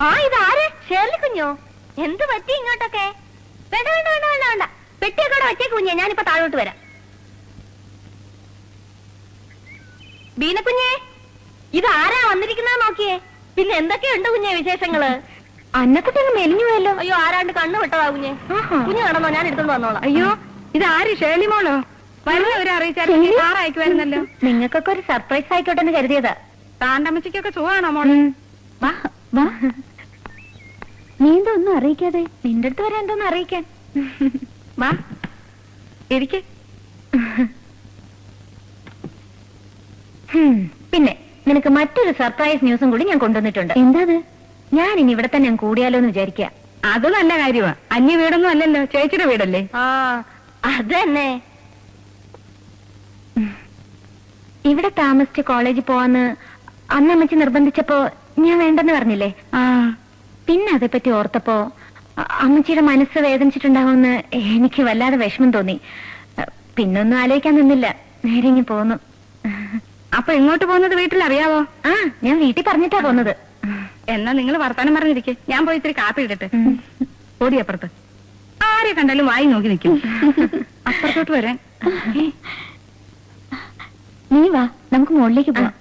ആ ഇതാര്? ഷേർലി കുഞ്ഞോ? എന്ത് പറ്റി ഇങ്ങോട്ടൊക്കെ? വേണ്ട വേണ്ട വേണ്ട വേണ്ട വേണ്ട, പെട്ടിയൊക്കെ വച്ചേക്ക് കുഞ്ഞെ, ഞാനിപ്പോ താഴോട്ട് വരാം. ബീനക്കുഞ്ഞേ, ഇതാരാ വന്നിരിക്കുന്ന നോക്കിയേ. പിന്നെ എന്തൊക്കെയുണ്ട് കുഞ്ഞെ വിശേഷങ്ങള്? അന്നക്കുട്ടി മെലിഞ്ഞു പോയല്ലോ. അയ്യോ, ആരാണ്ട് കണ്ണു വിട്ടതാ കുഞ്ഞെ. കുഞ്ഞു നടന്നോ, ഞാൻ എടുത്തോണ്ട് വന്നോളാം. അയ്യോ, ഇതാര്? ഷേർലി മോളോ? വരുന്നവരെ അറിയിച്ചാൽ അയക്കുമായിരുന്നല്ലോ. നിങ്ങൾക്കൊക്കെ ഒരു സർപ്രൈസ് ആയിക്കോട്ടെ എന്ന് കരുതിയതാ. താണ്ടമ്മച്ചിക്കൊക്കെ സുഖമാണോ മോളെ? വാ വാ, നീ എന്താ ഒന്നും അറിയിക്കാതെ? നിന്റെ അടുത്ത് വരാൻ എന്തോന്ന് അറിയിക്കാൻ? വാ ഇരിക്കെ. പിന്നെ നിനക്ക് മറ്റൊരു സർപ്രൈസ് ന്യൂസും കൂടി ഞാൻ കൊണ്ടുവന്നിട്ടുണ്ട്. എന്താ? ഞാൻ ഇനി ഇവിടെ തന്നെ കൂടിയാലോ എന്ന് വിചാരിക്കുക. അത് നല്ല കാര്യമാ. അന്യ വീടൊന്നും അല്ലല്ലോ, ചേച്ചിയുടെ വീടല്ലേ? ആ അത് തന്നെ. ഇവിടെ താമസിച്ച് കോളേജിൽ പോവാന്ന് അന്നമ്മച്ചി നിർബന്ധിച്ചപ്പോ ഞാൻ വേണ്ടെന്ന് പറഞ്ഞില്ലേ? പിന്നെ അതേപ്പറ്റി ഓർത്തപ്പോ അമ്മച്ചിയുടെ മനസ്സ് വേദനിച്ചിട്ടുണ്ടാവുമെന്ന് എനിക്ക് വല്ലാതെ വിഷമം തോന്നി. പിന്നൊന്നും ആലോചിക്കാൻ നിന്നില്ല, നേരെ ഇങ്ങ് പോന്നു. അപ്പൊ എങ്ങോട്ട് പോകുന്നത് വീട്ടിൽ അറിയാവോ? ആ, ഞാൻ വീട്ടിൽ പറഞ്ഞിട്ടാ പോന്നത്. എന്നാ നിങ്ങൾ വർത്താനം പറഞ്ഞിരിക്കെ, ഞാൻ പോയി ഇത്തിരി കാപ്പി ഇടട്ടെ. ഓടി അപ്പുറത്ത്. ആരെ കണ്ടാലും വായി നോക്കി നിൽക്കും. അപ്പുറത്തോട്ട് വരാൻ. നീ വാ, നമുക്ക് മുകളിലേക്ക് പോവാം.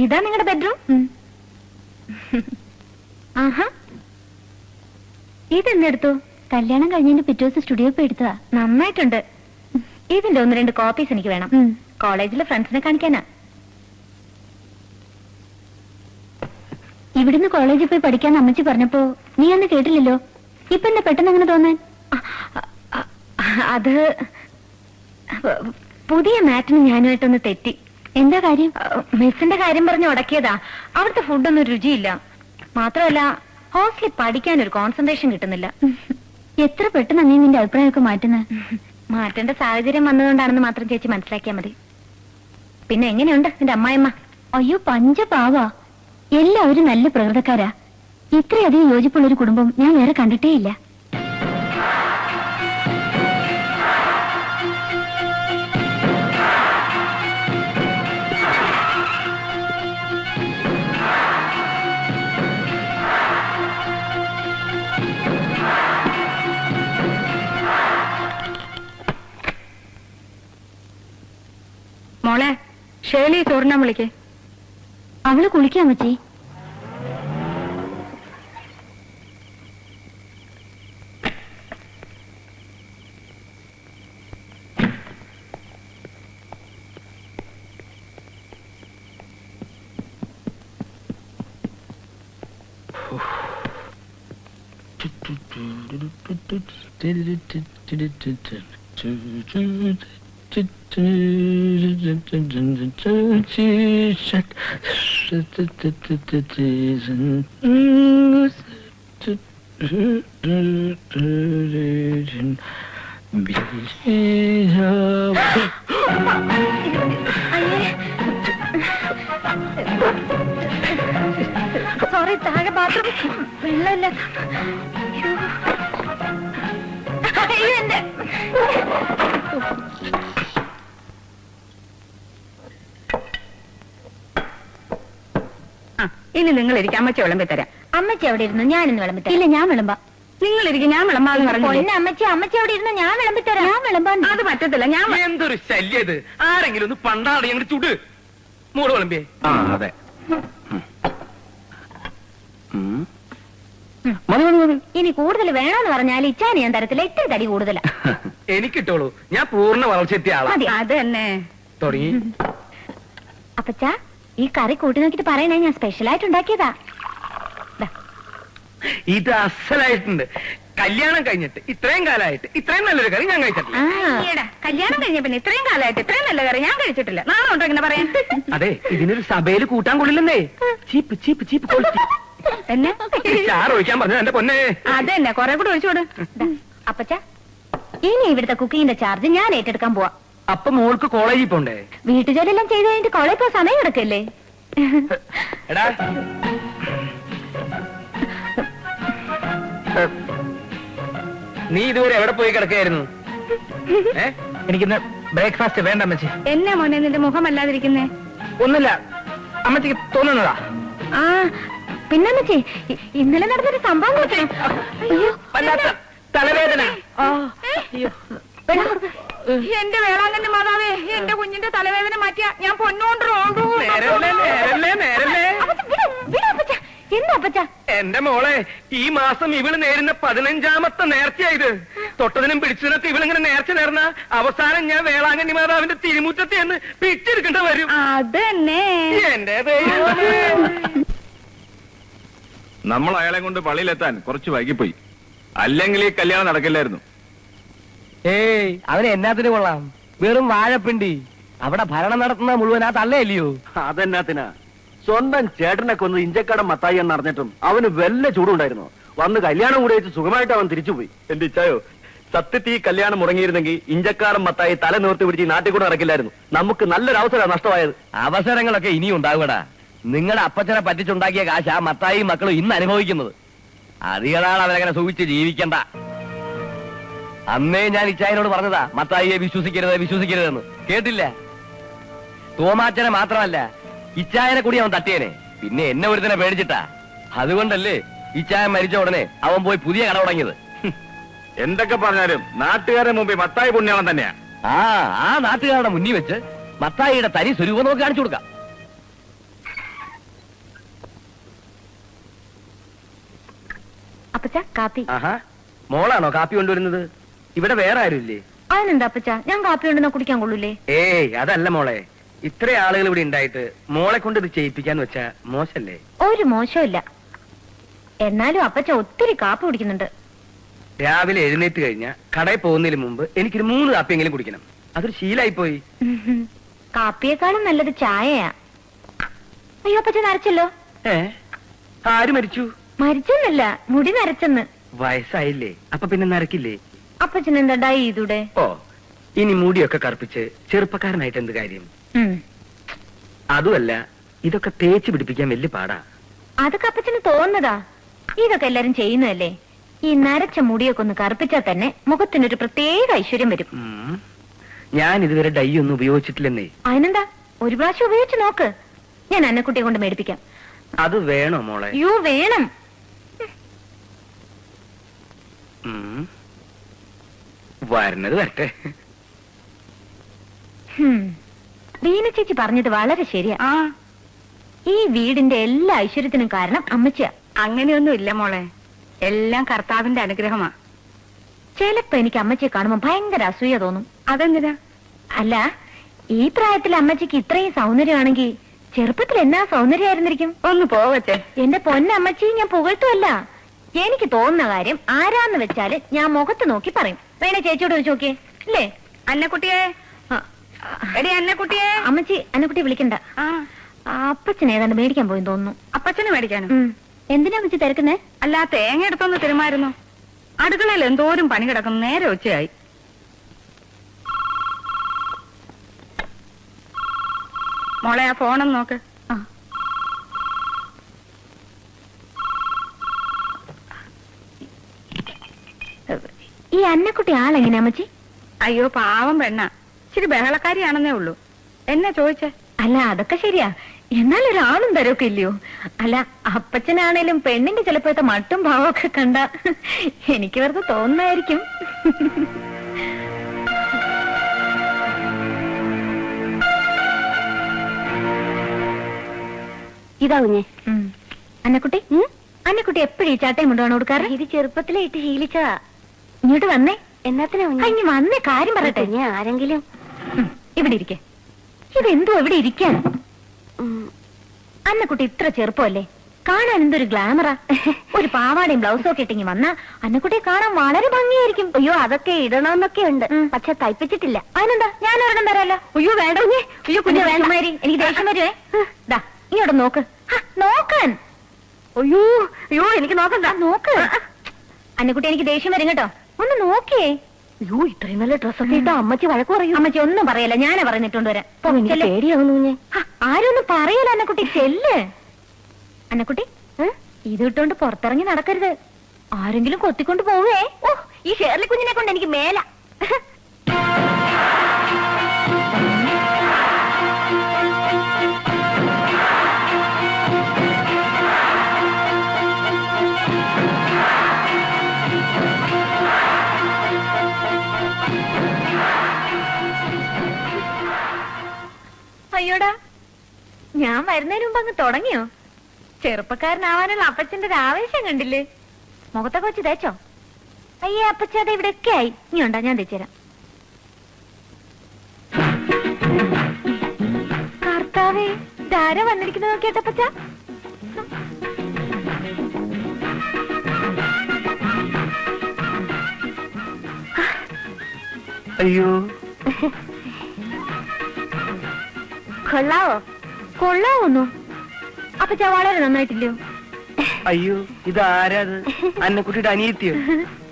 ഇതാ നിങ്ങളുടെ ബെഡ്റൂം. ആഹാ, ഇതെന്തെടുത്തു? കല്യാണം കഴിഞ്ഞതിന്റെ പിറ്റേ ദിവസം സ്റ്റുഡിയോ പോയി എടുത്തതാ. നന്നായിട്ടുണ്ട്. ഇതിന്റെ 1-2 കോപ്പീസ് എനിക്ക് വേണം. കോളേജിലെ ഫ്രണ്ട്സിനെ കാണിക്കാനാ. ഇവിടുന്ന് കോളേജിൽ പോയി പഠിക്കാൻ അമ്മച്ചി പറഞ്ഞപ്പോ നീ അന്ന് കേട്ടില്ലല്ലോ. ഇപ്പൊ എന്താ പെട്ടെന്ന് അങ്ങനെ തോന്നാൻ? അത് പുതിയ മാറ്റിന് ഞാനുമായിട്ടൊന്ന് തെറ്റി. എന്താ കാര്യം? മെസ്സിന്റെ കാര്യം പറഞ്ഞ് ഉടക്കിയതാ. അവിടുത്തെ ഫുഡൊന്നും രുചിയില്ല. മാത്രമല്ല ഹോസ്റ്റലിൽ പഠിക്കാൻ ഒരു കോൺസെൻട്രേഷൻ കിട്ടുന്നില്ല. എത്ര പെട്ടെന്ന് നീ നിന്റെ അഭിപ്രായമൊക്കെ മാറ്റുന്നത്? മാറ്റേണ്ട സാഹചര്യം വന്നതുകൊണ്ടാണെന്ന് മാത്രം ചേച്ചി മനസ്സിലാക്കിയാൽ മതി. പിന്നെ എങ്ങനെയുണ്ട് നിന്റെ അമ്മായിമ്മ? അയ്യോ, പഞ്ചപാവാ. എല്ലാവരും നല്ല പ്രകൃതക്കാരാ. ഇത്രയധികം യോജിപ്പുള്ളൊരു കുടുംബം ഞാൻ വേറെ കണ്ടിട്ടേ ഇല്ല. മോളെ, ഷേർലി ചോറിനാൻ വിളിക്കേ. അവള് കുളിക്കാൻ പറ്റി. സോറി, താഴെ ബാത്റൂം വെള്ളമില്ല. ഇനി നിങ്ങൾ ഇരിക്കും, അമ്മച്ചി വിളമ്പി തരാം. അമ്മച്ചി അവിടെ ഇരുന്നു, ഞാനിന്ന് വിളമ്പിത്തരാം. ഇല്ല, ഞാൻ വിളമ്പാ. നിങ്ങൾ ഇരിക്കും, ഞാൻ വിളമ്പാന്ന് പറഞ്ഞു. അമ്മച്ചി അവിടെ ഇരുന്നു, ഞാൻ വിളമ്പിത്തരാം. ഞാൻ വിളമ്പാൻ. അത് പറ്റത്തില്ല. ഞാൻ എന്തൊരു ശല്യത്! ആരെങ്കിലും ഒന്ന് പണ്ടാടി ഞങ്ങൾ ചുട് മൂട് വിളമ്പിയേ. അതെ. ഇനി കൂടുതൽ വേണമെന്ന് പറഞ്ഞാൽ ഇച്ചാന് ഞാൻ തരത്തില്ല. ഇത്തിരി തടി കൂടുതലാ. എനിക്കിട്ടോളൂ, ഞാൻ പൂർണ്ണ വളർച്ചെത്തിയ ആളാ. അത് തന്നെ തുടങ്ങി. അപ്പച്ചാ, ഈ കറി കൂട്ടി നോക്കിട്ട് പറയണേ, ഞാൻ സ്പെഷ്യലായിട്ട് ഉണ്ടാക്കിയതാ. ഇത് അസലായിട്ടുണ്ട്. കല്യാണം കഴിഞ്ഞിട്ട് ഇത്രയും കാലമായിട്ട് ഇത്രയും നല്ലൊരു കറി ഞാൻ കഴിച്ചിട്ടില്ല. കല്യാണം കഴിഞ്ഞ പിന്നെ ഇത്രയും കാലമായിട്ട് ഇത്രയും നല്ല കറി ഞാൻ കഴിച്ചിട്ടില്ല. നാളെ ഉണ്ടോ ഇങ്ങനെ പറയാൻ? അതെ, ഇതിനൊരു സഭയിൽ കൂട്ടാൻ കൊള്ളില്ലെന്നേ. ചീപ്പ് ചീപ്പ് ചീപ്പ് ക്വാളിറ്റി. എന്നെ ചാറ് ഒഴിക്കാൻ പറഞ്ഞു എന്റെ പൊന്നെ. അതന്നെ, കൊറേ കൂടെ ഒഴിച്ചോട്. അപ്പച്ചാ, ഇനി ഇവിടുത്തെ കുക്കിങ്ങിന്റെ ചാർജ് ഞാൻ ഏറ്റെടുക്കാൻ പോവാ. അപ്പൊ മോൾക്ക് കോളേജിൽ പോണ്ടേ? വീട്ടുജോലിയെല്ലാം ചെയ്ത് കഴിഞ്ഞിട്ട് കോളേജിൽ പോയി സമയം കിടക്കല്ലേ? എടാ, നീ ഇതുവരെ എവിടെ പോയി കിടക്കായിരുന്നു? എനിക്കിന്ന് ബ്രേക്ക്ഫാസ്റ്റ് വേണ്ട അമ്മച്ചി. എന്നാ മോനെ നിന്റെ മുഖമല്ലാതിരിക്കുന്നേ? ഒന്നുമില്ല, അമ്മച്ചിക്ക് തോന്നുന്നതാ? ആ പിന്നെ അമ്മച്ചി ഇന്നലെ നടന്നൊരു സംഭവം കേട്ടോ. അയ്യോ വല്ലാത്ത തലവേദന. അയ്യോ. എന്റെ വേളാങ്കണ്ണി മാതാവേ, എന്റെ കുഞ്ഞിന്റെ തലവേദന മാറ്റിയ ഞാൻ പൊന്നോണ്ട് എന്താ അപ്പച്ച? എന്റെ മോളെ, ഈ മാസം ഇവള് നേരുന്ന 15ാമത്തെ നേർച്ചയായത്. തൊട്ടതിനും പിടിച്ചതിനൊക്കെ ഇവളിങ്ങനെ നേർച്ച നേർന്ന അവസാനം ഞാൻ വേളാങ്കണ്ണി മാതാവിന്റെ തിരുമുറ്റത്ത് എന്ന് പിടിച്ചെടുക്കേണ്ട വരും. അതന്നെ എന്റെ ദൈവമേ. നമ്മൾ അയാളെ കൊണ്ട് പള്ളിയിലെത്താൻ കുറച്ച് വൈകിപ്പോയി. അല്ലെങ്കിൽ ഈ കല്യാണം നടക്കില്ലായിരുന്നു. ഏയ്, അവനെ എന്നാത്തിന് കൊള്ളാം? വെറും വാഴപ്പിണ്ടി. അവിടെ ഭരണം നടത്തുന്ന മുഴുവൻ ആ തള്ളയല്ലയോ? അതെന്നാത്തിനാ? സ്വന്തം ചേട്ടനെ കൊന്ന് ഇഞ്ചക്കടം മത്തായി എന്ന് അറിഞ്ഞിട്ടും അവന് വല്ല ചൂടുണ്ടായിരുന്നു. വന്ന് കല്യാണം കൂടി വെച്ച് സുഖമായിട്ട് അവൻ തിരിച്ചുപോയി. എന്റെ ഇച്ചായോ, സത്യത്തിൽ ഈ കല്യാണം മുടങ്ങിയിരുന്നെങ്കിൽ ഇഞ്ചക്കാടൻ മത്തായി തല നിവർത്തി പിടിച്ച് നാട്ടിൽ കൂടെ നടക്കില്ലായിരുന്നു. നമുക്ക് നല്ലൊരു അവസരമാണ് നഷ്ടമായത്. അവസരങ്ങളൊക്കെ ഇനിയും ഉണ്ടാകൂടാ. നിങ്ങളുടെ അപ്പച്ചനെ പറ്റിച്ചുണ്ടാക്കിയ കാശ് ആ മത്തായി മക്കളും ഇന്ന് അനുഭവിക്കുന്നത്. അധികനാൾ അവരങ്ങനെ സൂക്ഷിച്ച് ജീവിക്കണ്ട. അന്നേ ഞാൻ ഇച്ചായനോട് പറഞ്ഞതാ മത്തായിയെ വിശ്വസിക്കരുതെന്ന്. കേട്ടില്ല? തോമാച്ചനെ മാത്രമല്ല, ഇച്ചായനെ കൂടി അവൻ തട്ടിയനെ. പിന്നെ എന്നെ ഒരുത്തനെ പേടിച്ചിട്ടാ. അതുകൊണ്ടല്ലേ ഇച്ചായൻ മരിച്ച ഉടനെ അവൻ പോയി പുതിയ കട തുടങ്ങിയത്. എന്തൊക്കെ പറഞ്ഞാലും നാട്ടുകാരുടെ മുമ്പിൽ മത്തായി പുണ്യാളം തന്നെയാ. ആ നാട്ടുകാരുടെ മുന്നിൽ വെച്ച് മത്തായിയുടെ തനി സ്വരൂപം നമുക്ക് കാണിച്ചു കൊടുക്കാം. അപ്പച്ച കാപ്പി. മോളാണോ കാപ്പി കൊണ്ടുവരുന്നത്? ഇവിടെ വേറെ ആരുമില്ലേ? അതിനെന്താ അപ്പച്ച, ഞാൻ കാപ്പി കൊണ്ടുവന്നാ കുടിക്കാൻ കൊള്ളൂലേ? ഏയ്, അതല്ല മോളെ. ഇത്ര ആളുകൾ ഇവിടെ ഉണ്ടായിട്ട് മോളെ കൊണ്ട് ഇത് ചെയ്യിപ്പിക്കാന്ന് വെച്ചാ മോശല്ലേ? ഒരു മോശമില്ല. എന്നാലും അപ്പച്ച ഒത്തിരി കാപ്പി കുടിക്കുന്നുണ്ട്. രാവിലെ എഴുന്നേറ്റ് കഴിഞ്ഞാ കടയിൽ പോകുന്നതിന് മുമ്പ് എനിക്കൊരു 3 കാപ്പിയെങ്കിലും കുടിക്കണം. അതൊരു ശീലായി പോയി. കാപ്പിയേക്കാളും നല്ലത് ചായയാ. അയ്യോ അപ്പച്ച നരച്ചല്ലോ. ആര് മരിച്ചു? മരിച്ചെന്നല്ല, മുടി നരച്ചെന്ന്. വയസ്സായില്ലേ? അപ്പൊ പിന്നെ നരക്കില്ലേ? അപ്പച്ചൻ എന്താ ഡൈ ചെയ്തൂടെ? ഓ, ഇനി മുടിയൊക്കെ കറുപ്പിച്ച് ചെറുപ്പക്കാരനായിട്ട് എന്ത് കാര്യം? അതുമല്ല, ഇതൊക്കെ തേച്ച് പിടിപ്പിക്കാൻ വലിയ പാടാ. അതൊക്കെ അപ്പച്ചന് തോന്നുന്നതാ. ഇതൊക്കെ എല്ലാരും ചെയ്യുന്നതല്ലേ. ഈ നരച്ച മുടിയൊക്കെ ഒന്ന് കറുപ്പിച്ചാൽ തന്നെ മുഖത്തിനൊരു പ്രത്യേക ഐശ്വര്യം വരും. ഞാൻ ഇതുവരെ ഡൈ ഒന്നും ഉപയോഗിച്ചിട്ടില്ലെന്നേ. അതിനെന്താ, ഒരു പ്രാവശ്യം ഉപയോഗിച്ച് നോക്ക്. ഞാൻ അന്നക്കുട്ടിയെ കൊണ്ട് മേടിപ്പിക്കാം. അത് വേണോ മോളെ? യോ വേണം. വരുന്നത് വരട്ടെ. ദീന ചേച്ചി പറഞ്ഞത് വളരെ ശരിയാ. ഈ വീടിന്റെ എല്ലാ ഐശ്വര്യത്തിനും കാരണം അമ്മച്ചിയാ. അങ്ങനെയൊന്നും ഇല്ല മോളെ, എല്ലാം കർത്താവിന്റെ അനുഗ്രഹമാ. ചിലപ്പോ എനിക്ക് അമ്മച്ചിയെ കാണുമ്പോ ഭയങ്കര അസൂയ തോന്നും. അതെന്തിനാ? അല്ല, ഈ പ്രായത്തിൽ അമ്മച്ചിക്ക് ഇത്രയും സൗന്ദര്യമാണെങ്കിൽ ചെറുപ്പത്തിൽ എന്നാ സൗന്ദര്യമായിരുന്നിരിക്കും. ഒന്ന് പോവച്ചേ. എന്റെ പൊന്നമ്മച്ചി, ഞാൻ പുകഴ്ത്തുമല്ല. എനിക്ക് തോന്നുന്ന കാര്യം ആരാന്ന് വെച്ചാല് ഞാൻ മുഖത്ത് നോക്കി പറയും. വേണേ ചേച്ചിയോട് ചോദിച്ചു നോക്കിയേ. ഇല്ലേ അന്നക്കുട്ടിയെ? എടി അന്നക്കുട്ടിയെ. അമ്മച്ചി അന്നക്കുട്ടിയെ വിളിക്കണ്ട. അപ്പച്ചനെ ഏതാണ്ട് മേടിക്കാൻ പോയി തോന്നുന്നു. അപ്പച്ചന് മേടിക്കാനും? എന്തിനാ അമ്മച്ചി തിരക്കുന്നേ? അല്ല, തേങ്ങ എടുത്തൊന്ന് തിരുമായിരുന്നു. അടുക്കളയിൽ എന്തോരം പണി കിടക്കുന്നു. നേരെ ഉച്ചയായി. മോളെ, ആ ഫോണൊന്ന് നോക്ക്. ഈ അന്നക്കുട്ടി ആളെങ്ങനെയാ അമ്മച്ചി? അയ്യോ പാവം പെണ്ണ, ഇച്ചിരി ബഹളക്കാരിയാണെന്നേ ഉള്ളൂ. എന്നെ ചോദിച്ചേ? അല്ല, അതൊക്കെ ശരിയാ. എന്നാൽ ഒരാളും തരൊക്കെ ഇല്ലയോ? അല്ല, അപ്പച്ചനാണേലും പെണ്ണിന്റെ ചിലപ്പോഴത്തെ മട്ടും ഭാവമൊക്കെ കണ്ട എനിക്ക് വെറുതെ തോന്നുന്നായിരിക്കും. ഇതാ കുഞ്ഞെ. അന്നക്കുട്ടി, അന്നക്കുട്ടി എപ്പോഴും ഈ ചാട്ടയും കൊണ്ടുപോകണം കൊടുക്കാറ്? ഇത് ചെറുപ്പത്തിലെ ഇട്ട് ശീലിച്ചതാ. ഇങ്ങോട്ട് വന്നേ. എന്നാത്തിനാ ഇനി വന്നേ, കാര്യം പറയട്ടെ. ആരെങ്കിലും ഇവിടെ ഇരിക്കേ. ഇതെന്തോ ഇവിടെ ഇരിക്കാൻ? അന്നക്കുട്ടി ഇത്ര ചെറുപ്പമല്ലേ, കാണാൻ എന്തൊരു ഗ്ലാമറാ. ഒരു പാവാടയും ബ്ലൗസും ഒക്കെ ഇട്ടെങ്കിൽ വന്നാ അന്നക്കുട്ടിയെ കാണാൻ വളരെ ഭംഗിയായിരിക്കും. അയ്യോ, അതൊക്കെ ഇടണമെന്നൊക്കെ ഉണ്ട്, പക്ഷെ തയ്പ്പിച്ചിട്ടില്ല. അതിനെന്താ, ഞാൻ ഒരെണ്ണം തരാലോ. അയ്യോ വേണ്ട കുഞ്ഞെ. അയ്യോ കുഞ്ഞു വേണ്ട, എനിക്ക് ദേഷ്യം വരുവേ. ദാ ഇങ്ങോട്ട് നോക്ക്. നോക്കാൻ. അയ്യോ അയ്യോ, എനിക്ക് നോക്കണ്ട. നോക്ക് അന്നക്കുട്ടി, എനിക്ക് ദേഷ്യം വരും കേട്ടോ. ഒന്ന് നോക്കിയേ. അയ്യോ, ഇത്രയും നല്ല ഡ്രസ്സൊക്കെ ഇട്ടാ അമ്മച്ചി വഴക്ക് പറയും. അമ്മച്ചി ഒന്നും പറയല്ല, ഞാനാ പറഞ്ഞിട്ടുണ്ട് വരാൻ. പേടിയാവുന്നു കുഞ്ഞെ. ആരും ഒന്നും പറയല അന്നക്കുട്ടി. ചെല്ല് അന്നക്കുട്ടി. ഇത് ഇട്ടോണ്ട് പുറത്തിറങ്ങി നടക്കരുത്. ആരെങ്കിലും കൊത്തിക്കൊണ്ട് പോവേ. ഓ, ഈ ഷേർലി കുഞ്ഞിനെ കൊണ്ട് എനിക്ക് മേല. അയ്യോടാ, ഞാൻ വരുന്നതിന് മുമ്പ് അങ്ങ് തുടങ്ങിയോ? ചെറുപ്പക്കാരനാവാനുള്ള അപ്പച്ചന്റെ ഒരു ആവേശം കണ്ടില്ലേ? മുഖത്തൊക്കെ വെച്ച് തേച്ചോ? അയ്യേ അപ്പച്ച, അത് ഇവിടെയൊക്കെ ആയി. ഇനി ഉണ്ടോ, ഞാൻ തേച്ചുതരാം. കർത്താവേ, ധാര വന്നിരിക്കുന്നത് നോക്കിയാട്ടപ്പച്ച. അയ്യോ, കൊള്ളാവോ? കൊള്ളാവോന്നു? അപ്പച്ച വളരെ നന്നായിട്ടില്ലയോ? അയ്യോ, ഇതാരാത്? അന്നക്കുട്ടിയുടെ അനിയത്തിയോ?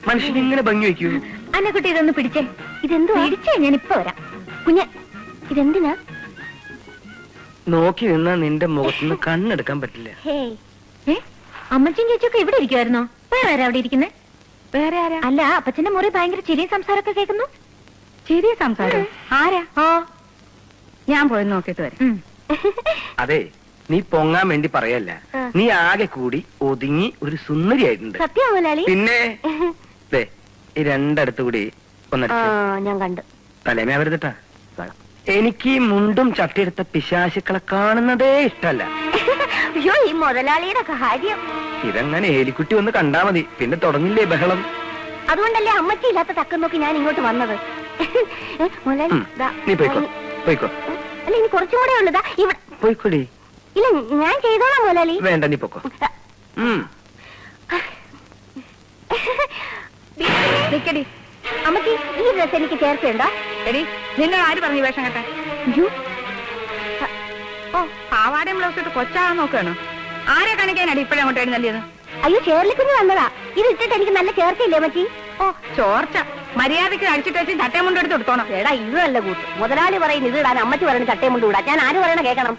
മനുഷ്യൻ ഇങ്ങനെ ഭംഗി വെക്കൂ? അന്നക്കുട്ടി ഇതൊന്ന് പിടിച്ചേ. ഇതെന്തുവാ? പിടിച്ചേ, ഞാൻ ഇപ്പൊ വരാം. കുഞ്ഞെ, ഇതെന്തിനാ? നോക്കി നിന്നാ നിന്റെ മുഖത്തുനിന്ന് കണ്ണെടുക്കാൻ പറ്റില്ല. ഹേയ്, അമ്മച്ചും ചേച്ചിയൊക്കെ ഇവിടെ ഇരിക്കുവായിരുന്നോ? വേറെ ആരാ അവിടെ ഇരിക്കുന്നേ? വേറെ ആരാ? അല്ല, അപ്പച്ചന്റെ മുറി ഭയങ്കര ചിരിയും സംസാരമൊക്കെ കേൾക്കുന്നു. ശരി, സംസാരം ആരാ? ഓ, ഞാൻ പോയി നോക്കിട്ട് വരാം. അതെ, നീ പൊങ്ങാൻ വേണ്ടി പറയല്ല. ആ. നീ ആകെ കൂടി ഒതുങ്ങി ഒരു സുന്ദരിയായിട്ടുണ്ട്. സത്യം മുതലാളി? പിന്നെ ദേ, ഈ രണ്ടടുത്ത് കൂടി ആ, ഒന്നടിച്ച് ഞാൻ കണ്ടു. തലേമേ വരുതട്ടാ. എനിക്ക് ഈ മുണ്ടും ചട്ടിയെടുത്ത പിശാശുക്കളെ കാണുന്നതേ ഇഷ്ടല്ല. അയ്യോ, ഈ മുതലാളിയുടെ കാര്യം. ഇതങ്ങനെ ഏലിക്കുട്ടി ഒന്ന് കണ്ടാ മതി, പിന്നെ തുടങ്ങില്ലേ ബഹളം. അതുകൊണ്ടല്ലേ അമ്മച്ചി ഇല്ലാത്ത തക്കം നോക്കി ഞാൻ ഇങ്ങോട്ട് വന്നത്. മുതലാളി, ദാ, നീ പോയിക്കോ, പോയിക്കോ, അല്ല ഇനി കുറച്ചും കൂടെ ഉള്ളതാ ഇവിടെ. പോയിക്കോടി. ഇല്ല, ഞാൻ ചെയ്തോളാം മുതലാളി. വേണ്ട, നീ പൊക്കോ. നിക്കടി. അമ്മച്ചി, ഈ ഡ്രസ് എനിക്ക് ചേർക്കണ്ടോ? എടി, നിങ്ങൾ ആര് പറഞ്ഞു ഈ വേഷം കേട്ടെ? അയ്യോ, ഓ, പാവാടയും ബ്ലൗസ് ഇട്ട് കൊച്ചാകാൻ നോക്കുകയാണോ? ആരെ കാണിക്കാനടി ഇപ്പഴേ അങ്ങോട്ട് എഴുന്നള്ളിയത്? അയ്യോ, ചേർലിക്കുഞ്ഞ് വന്നതാ. ഇത് ഇട്ടിട്ട് എനിക്ക് നല്ല ചേർക്കയില്ലേ അമ്മച്ചി? ഓ, ചോർച്ച. മര്യാദയ്ക്ക് അടിച്ചിട്ട് വെച്ച് ചട്ടയും കൊണ്ട് എടുത്ത് കൊടുത്തോണം. എടാ, ഇത് നല്ല കൂട്ട്. മുതലാളി പറയുന്ന ഇത് ഇടാൻ, അമ്മച്ചി പറയുന്ന ചട്ടയും കൊണ്ട് വിടാം. ഞാൻ ആര് പറയണ കേൾക്കണം?